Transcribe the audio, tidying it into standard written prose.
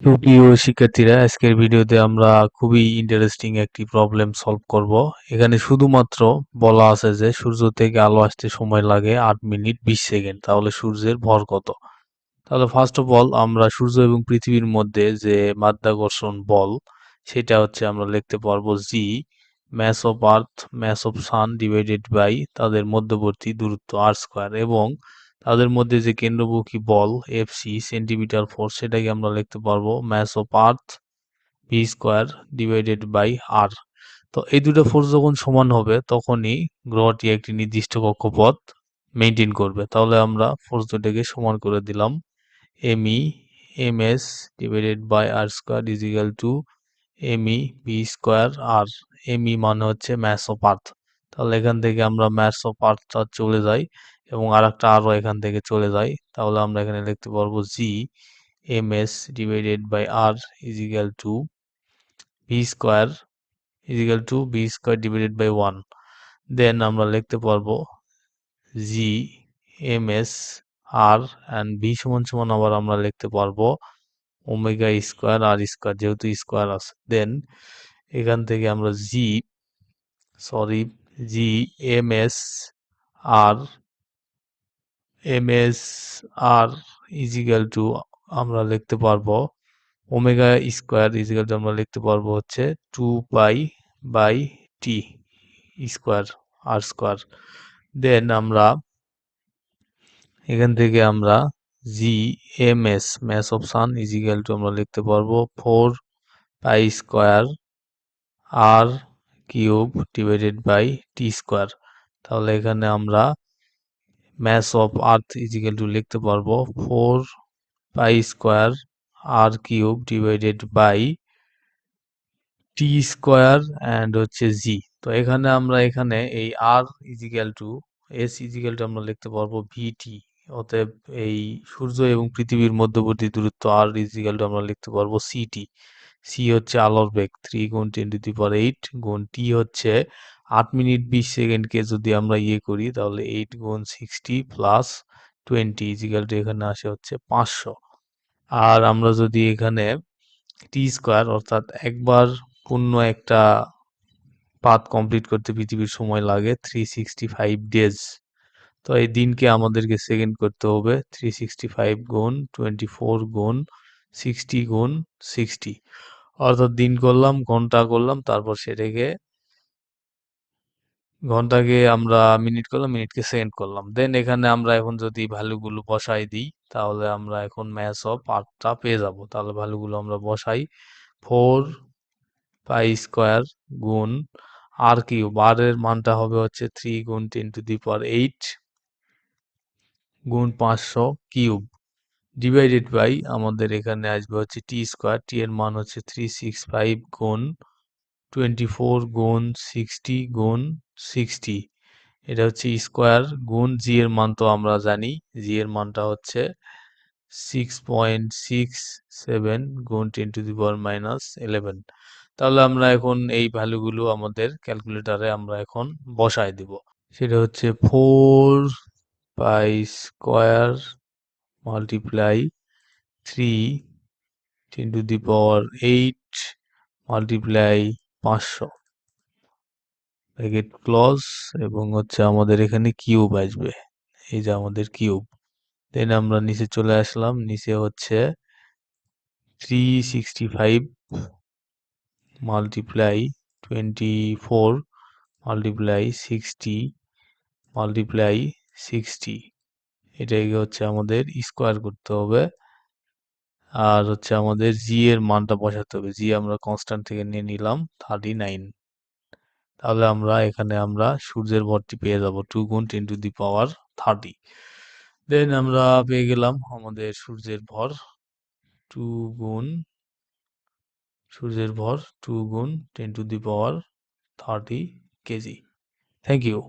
সুপ্রিয় শিক্ষার্থীরা, আজকের ভিডিওতে আমরা খুবই ইন্টারেস্টিং একটি প্রবলেম সলভ করব। এখানে শুধুমাত্র বলা আছে যে সূর্য থেকে আলো আসতে সময় লাগে 8 মিনিট 20 সেকেন্ড। তাহলে সূর্যের ভর কত? তাহলে ফার্স্ট অফ অল আমরা সূর্য এবং পৃথিবীর মধ্যে যে মাধ্যাকর্ষণ বল সেটা হচ্ছে আমরা লিখতে পারবো G, mass of earth mass of sun divided by তাদের মধ্যবর্তী দূরত্ব আর স্কোয়ার, এবং তাদের মধ্যে যে কেন্দ্রমুখী বল এফসি সেন্টিমিটার ফোর্স, সেটাকে আমরা লিখতে পারবো mass of earth V square divided by R. তো এই দুটো ফোর্স যখন সমান হবে তখনই গ্রহটি একটি নির্দিষ্ট কক্ষপথ মেনটেন করবে। তাহলে আমরা ফোর্স দুটোকে সমান করে দিলাম। ME MS divided by r square is equal to ME B square R ME মানে হচ্ছে mass of earth। তাহলে এখান থেকে আমরা mass of earth চলে যাই এবং আরেকটা আরও এখান থেকে চলে যায়। তাহলে আমরা এখানে লিখতে পারবো G MS divided by R is equal to B square B square divided by 1। দেন আমরা লিখতে পারবো G MS R and B সমান সমান আবার আমরা লিখতে পারবো ওমেগা স্কোয়ার আর স্কোয়ার, যেহেতু স্কোয়ার আছে। দেন এখান থেকে আমরা জি আর এস আর ইজিক্যাল টু আমরা লিখতে পারবো ওমেগা স্কোয়ার ইজিক্যাল টু আমরা লিখতে পারবো হচ্ছে 2 pi by T square R square. Then আমরা এখান থেকে আমরা G mass of sun is equal to আমরা লিখতে পারবো 4 pi square R cube divided by T square. তাহলে এখানে আমরা mass of earth is equal to লিখতে পারবো 4 pi square R cube divided by T square and হচ্ছে জি। তো এখানে আমরা এই আর ইজিক্যাল টু আমরা লিখতে পারবো ভিটি। অতএব এই সূর্য এবং পৃথিবীর মধ্যবর্তী দূরত্ব আর ইজিক্যাল টু আমরা লিখতে পারবো সিটি। সি হচ্ছে আলোর বেগ 3 গুণ 10⁸ গুণ টি হচ্ছে 8 মিনিট 20 সেকেন্ডকে যদি আমরা করি তাহলে 8 গুণ 60 প্লাস 20 ইজিক্যাল টু এখানে আসে হচ্ছে 500। আর আমরা যদি এখানে টি স্কোয়ার অর্থাৎ একবার পূর্ণ একটা পাথ কমপ্লিট করতে পৃথিবীর সময় লাগে 365 ডেজ। তো এই দিনকে আমাদেরকে সেকেন্ড করতে হবে 365 গুণ 24 গুণ 60 গুণ 60, অর্থাৎ দিন করলাম ঘন্টা করলাম তারপর সেটাকে ঘন্টাকে আমরা মিনিট করলাম মিনিটকে সেকেন্ড করলাম। দেন এখানে আমরা এখন যদি ভ্যালুগুলো বসাই দিই তাহলে আমরা এখন ম্যাস অফ আর্থটা পেয়ে যাব। তাহলে ভ্যালুগুলো আমরা বসাই 4 পাই স্কোয়ার গুণ আর কিউব, আর এর মানটা হবে হচ্ছে 3 গুণ 10⁸ গুণ 500 কিউব ডিভাইডেড বাই আমাদের এখানে আসবে হচ্ছে টি স্কোয়ার, টি এর মান হচ্ছে 365 গুণ 24 গুণ 60 গুণ 60, এটা হচ্ছে স্কোয়ার গুণ জি এর মান তো আমরা জানি, জি এর মানটা হচ্ছে 6.67 গুণ 10⁻11। তাহলে আমরা এখন এই ভ্যালুগুলো আমাদের ক্যালকুলেটরে আমরা এখন বসায় দিব। সেটা হচ্ছে 4 pi square multiply 3 10⁸ multiply 500 bracket close, এবং হচ্ছে আমাদের এখানে কিউব আসবে, এই যে আমাদের কিউব। দেন আমরা নিচে চলে আসলাম, নিচে হচ্ছে 365 মাল্টিপ্লাই 24 মাল্টিপ্লাই 60 মাল্টিপ্লাই 60, এটাকে হচ্ছে আমাদের স্কোয়ার করতে হবে। আর হচ্ছে আমাদের জি এর মানটা বসাতে হবে, জি আমরা কনস্ট্যান্ট থেকে নিয়ে নিলাম 39। তাহলে এখানে আমরা সূর্যের ভরটি পেয়ে যাব 2 গুণ 10⁻30। দেন আমরা পেয়ে গেলাম আমাদের টু গুণ সূর্যের ভর 2 গুণ 10⁻30 কেজি। Thank you.